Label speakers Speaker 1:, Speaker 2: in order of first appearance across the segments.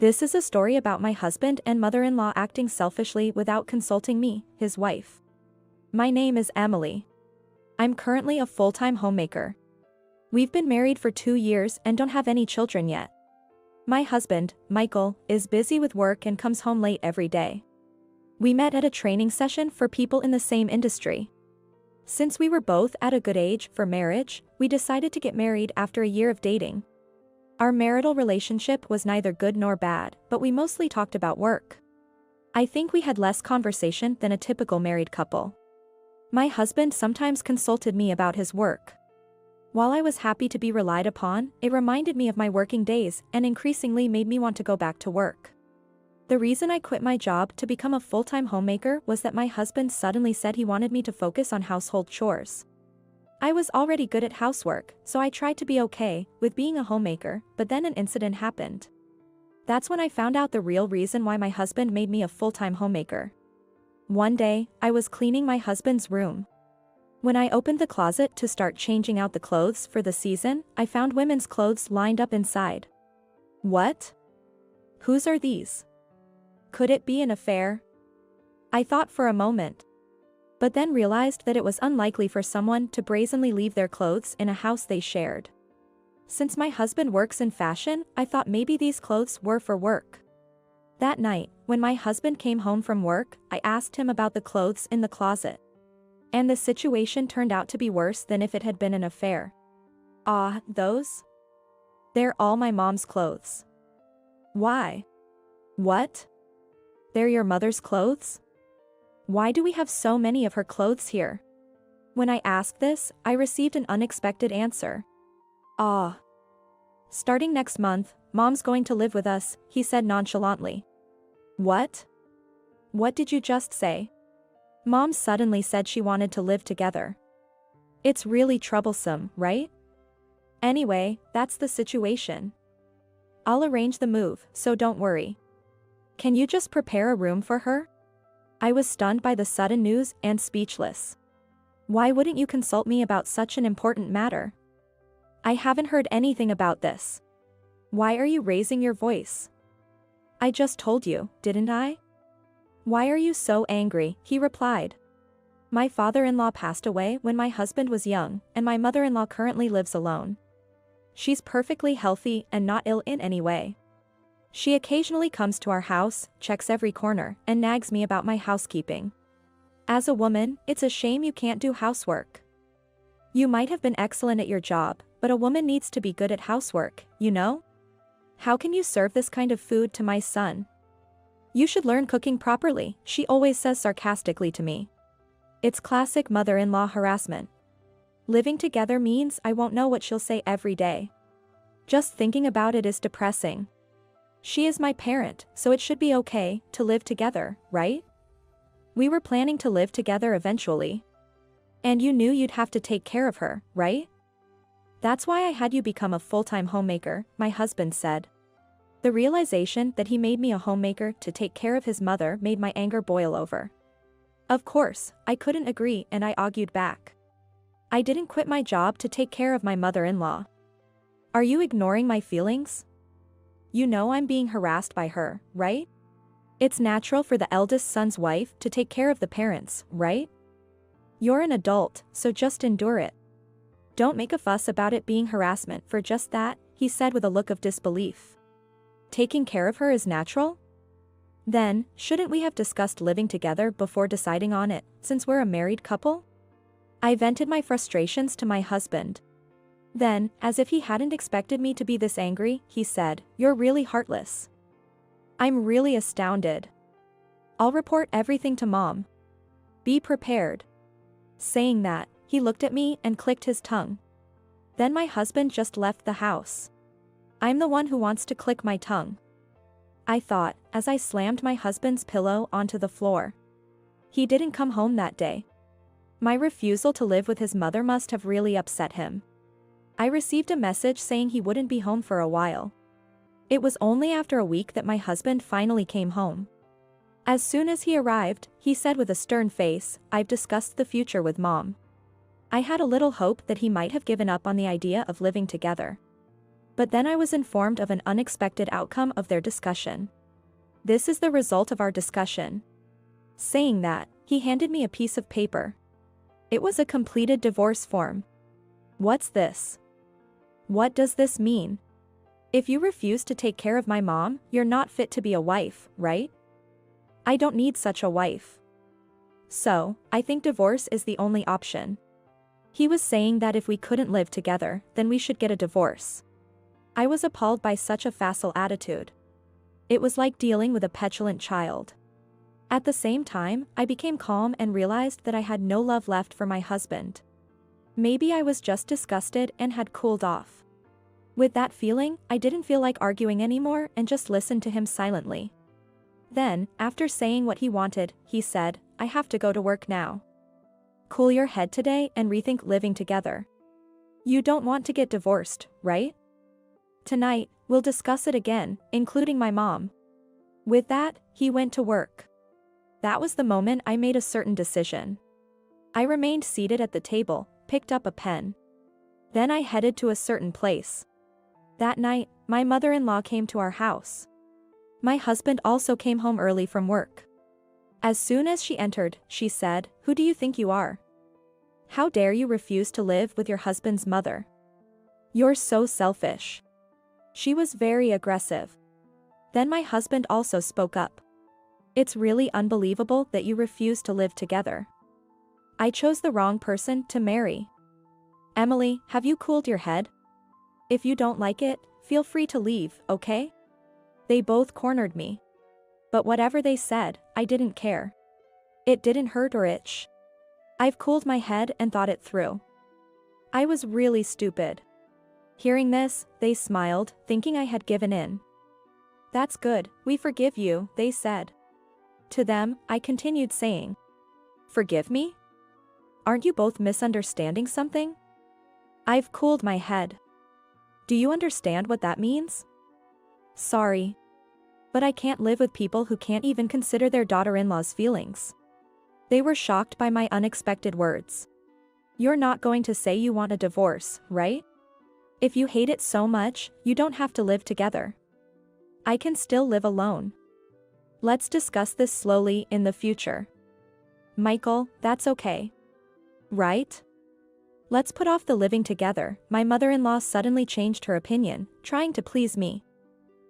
Speaker 1: This is a story about my husband and mother-in-law acting selfishly without consulting me, his wife. My name is Emily. I'm currently a full-time homemaker. We've been married for 2 years and don't have any children yet. My husband, Michael, is busy with work and comes home late every day. We met at a training session for people in the same industry. Since we were both at a good age for marriage, we decided to get married after a year of dating. Our marital relationship was neither good nor bad, but we mostly talked about work. I think we had less conversation than a typical married couple. My husband sometimes consulted me about his work. While I was happy to be relied upon, it reminded me of my working days and increasingly made me want to go back to work. The reason I quit my job to become a full-time homemaker was that my husband suddenly said he wanted me to focus on household chores. I was already good at housework, so I tried to be okay with being a homemaker, but then an incident happened. That's when I found out the real reason why my husband made me a full-time homemaker. One day, I was cleaning my husband's room. When I opened the closet to start changing out the clothes for the season, I found women's clothes lined up inside. What? Whose are these? Could it be an affair? I thought for a moment, but then realized that it was unlikely for someone to brazenly leave their clothes in a house they shared. Since my husband works in fashion, I thought maybe these clothes were for work. That night, when my husband came home from work, I asked him about the clothes in the closet. And the situation turned out to be worse than if it had been an affair. Ah, those? They're all my mom's clothes. Why? What? They're your mother's clothes? Why do we have so many of her clothes here? When I asked this, I received an unexpected answer. Ah. Starting next month, Mom's going to live with us, he said nonchalantly. What? What did you just say? Mom suddenly said she wanted to live together. It's really troublesome, right? Anyway, that's the situation. I'll arrange the move, so don't worry. Can you just prepare a room for her? I was stunned by the sudden news and speechless. Why wouldn't you consult me about such an important matter? I haven't heard anything about this. Why are you raising your voice? I just told you, didn't I? Why are you so angry? He replied. My father-in-law passed away when my husband was young, and my mother-in-law currently lives alone. She's perfectly healthy and not ill in any way. She occasionally comes to our house, checks every corner, and nags me about my housekeeping. As a woman, it's a shame you can't do housework. You might have been excellent at your job, but a woman needs to be good at housework, you know? How can you serve this kind of food to my son? You should learn cooking properly, she always says sarcastically to me. It's classic mother-in-law harassment. Living together means I won't know what she'll say every day. Just thinking about it is depressing. She is my parent, so it should be okay to live together, right? We were planning to live together eventually. And you knew you'd have to take care of her, right? That's why I had you become a full-time homemaker, my husband said. The realization that he made me a homemaker to take care of his mother made my anger boil over. Of course, I couldn't agree and I argued back. I didn't quit my job to take care of my mother-in-law. Are you ignoring my feelings? You know I'm being harassed by her, right? It's natural for the eldest son's wife to take care of the parents, right? You're an adult, so just endure it. Don't make a fuss about it being harassment for just that, he said with a look of disbelief. Taking care of her is natural? Then, shouldn't we have discussed living together before deciding on it, since we're a married couple? I vented my frustrations to my husband. Then, as if he hadn't expected me to be this angry, he said, "You're really heartless." I'm really astounded. I'll report everything to Mom. Be prepared. Saying that, he looked at me and clicked his tongue. Then my husband just left the house. I'm the one who wants to click my tongue, I thought, as I slammed my husband's pillow onto the floor. He didn't come home that day. My refusal to live with his mother must have really upset him. I received a message saying he wouldn't be home for a while. It was only after a week that my husband finally came home. As soon as he arrived, he said with a stern face, "I've discussed the future with Mom." I had a little hope that he might have given up on the idea of living together. But then I was informed of an unexpected outcome of their discussion. This is the result of our discussion. Saying that, he handed me a piece of paper. It was a completed divorce form. What's this? What does this mean? If you refuse to take care of my mom, you're not fit to be a wife, right? I don't need such a wife. So, I think divorce is the only option. He was saying that if we couldn't live together, then we should get a divorce. I was appalled by such a facile attitude. It was like dealing with a petulant child. At the same time, I became calm and realized that I had no love left for my husband. Maybe I was just disgusted and had cooled off. With that feeling, I didn't feel like arguing anymore and just listened to him silently. Then, after saying what he wanted, he said, "I have to go to work now. Cool your head today and rethink living together. You don't want to get divorced, right? Tonight, we'll discuss it again, including my mom." With that, he went to work. That was the moment I made a certain decision. I remained seated at the table, picked up a pen. Then I headed to a certain place. That night, my mother-in-law came to our house. My husband also came home early from work. As soon as she entered, she said, "Who do you think you are? How dare you refuse to live with your husband's mother? You're so selfish." She was very aggressive. Then my husband also spoke up. "It's really unbelievable that you refuse to live together. I chose the wrong person to marry. Emily, have you cooled your head? If you don't like it, feel free to leave, okay?" They both cornered me. But whatever they said, I didn't care. It didn't hurt or itch. I've cooled my head and thought it through. I was really stupid. Hearing this, they smiled, thinking I had given in. "That's good, we forgive you," they said. To them, I continued saying, "Forgive me? Aren't you both misunderstanding something? I've cooled my head. Do you understand what that means? Sorry. But I can't live with people who can't even consider their daughter-in-law's feelings." They were shocked by my unexpected words. "You're not going to say you want a divorce, right? If you hate it so much, you don't have to live together. I can still live alone. Let's discuss this slowly in the future." "Michael, that's okay. Right? Let's put off the living together." My mother-in-law suddenly changed her opinion, trying to please me.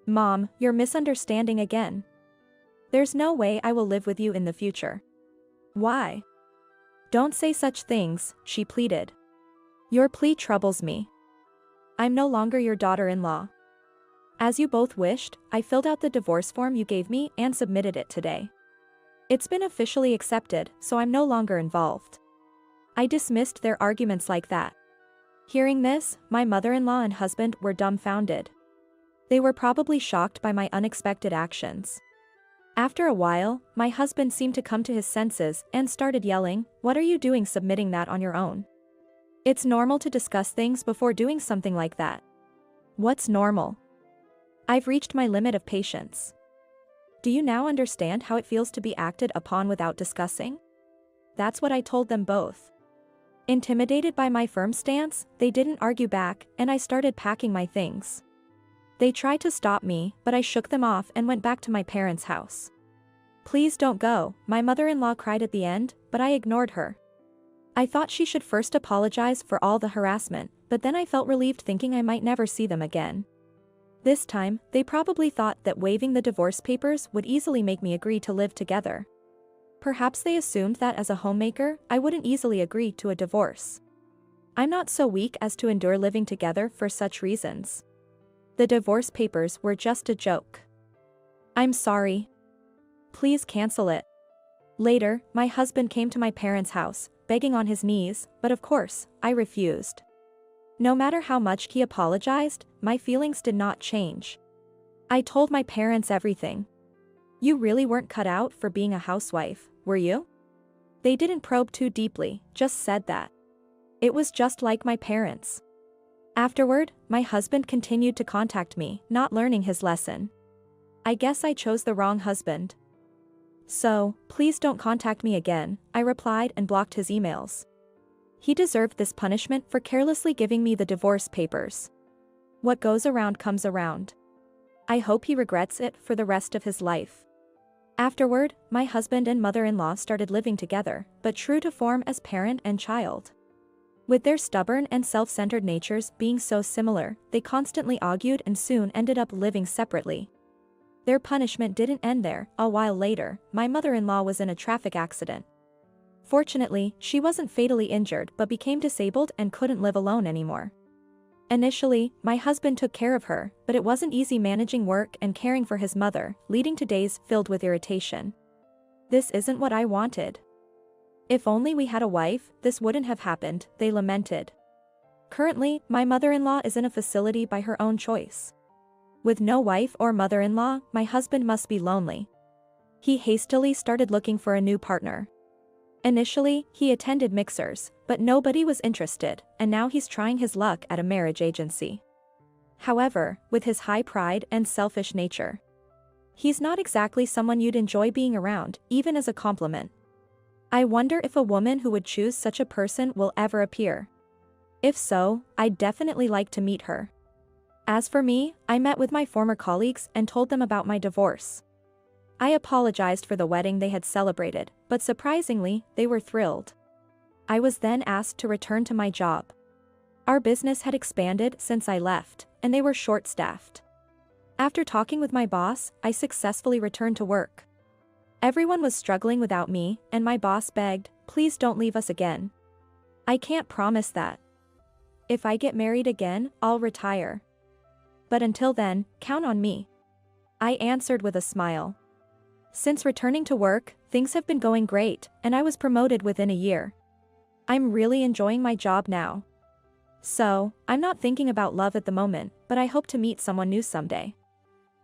Speaker 1: "Mom, you're misunderstanding again. There's no way I will live with you in the future." "Why? Don't say such things," she pleaded. "Your plea troubles me. I'm no longer your daughter-in-law. As you both wished, I filled out the divorce form you gave me and submitted it today. It's been officially accepted, so I'm no longer involved." I dismissed their arguments like that. Hearing this, my mother-in-law and husband were dumbfounded. They were probably shocked by my unexpected actions. After a while, my husband seemed to come to his senses and started yelling, "What are you doing submitting that on your own? It's normal to discuss things before doing something like that." "What's normal? I've reached my limit of patience. Do you now understand how it feels to be acted upon without discussing?" That's what I told them both. Intimidated by my firm stance, they didn't argue back, and I started packing my things. They tried to stop me, but I shook them off and went back to my parents' house. "Please don't go," my mother-in-law cried at the end, but I ignored her. I thought she should first apologize for all the harassment, but then I felt relieved thinking I might never see them again. This time, they probably thought that waiving the divorce papers would easily make me agree to live together. Perhaps they assumed that as a homemaker, I wouldn't easily agree to a divorce. I'm not so weak as to endure living together for such reasons. The divorce papers were just a joke. "I'm sorry. Please cancel it." Later, my husband came to my parents' house, begging on his knees, but of course, I refused. No matter how much he apologized, my feelings did not change. I told my parents everything. "You really weren't cut out for being a housewife, were you?" They didn't probe too deeply, just said that. It was just like my parents. Afterward, my husband continued to contact me, not learning his lesson. I guess I chose the wrong husband. "So, please don't contact me again," I replied and blocked his emails. He deserved this punishment for carelessly giving me the divorce papers. What goes around comes around. I hope he regrets it for the rest of his life. Afterward, my husband and mother-in-law started living together, but true to form as parent and child. With their stubborn and self-centered natures being so similar, they constantly argued and soon ended up living separately. Their punishment didn't end there. A while later, my mother-in-law was in a traffic accident. Fortunately, she wasn't fatally injured but became disabled and couldn't live alone anymore. Initially, my husband took care of her, but it wasn't easy managing work and caring for his mother, leading to days filled with irritation. This isn't what I wanted. If only we had a wife, this wouldn't have happened, they lamented. Currently, my mother-in-law is in a facility by her own choice. With no wife or mother-in-law, my husband must be lonely. He hastily started looking for a new partner. Initially, he attended mixers, but nobody was interested, and now he's trying his luck at a marriage agency. However, with his high pride and selfish nature, he's not exactly someone you'd enjoy being around, even as a compliment. I wonder if a woman who would choose such a person will ever appear. If so, I'd definitely like to meet her. As for me, I met with my former colleagues and told them about my divorce. I apologized for the wedding they had celebrated, but surprisingly, they were thrilled. I was then asked to return to my job. Our business had expanded since I left, and they were short-staffed. After talking with my boss, I successfully returned to work. Everyone was struggling without me, and my boss begged, "Please don't leave us again." I can't promise that. If I get married again, I'll retire. But until then, count on me. I answered with a smile. Since returning to work, things have been going great, and I was promoted within a year. I'm really enjoying my job now. So, I'm not thinking about love at the moment, but I hope to meet someone new someday.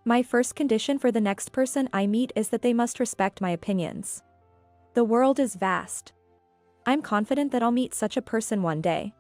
Speaker 1: My first condition for the next person I meet is that they must respect my opinions. The world is vast. I'm confident that I'll meet such a person one day.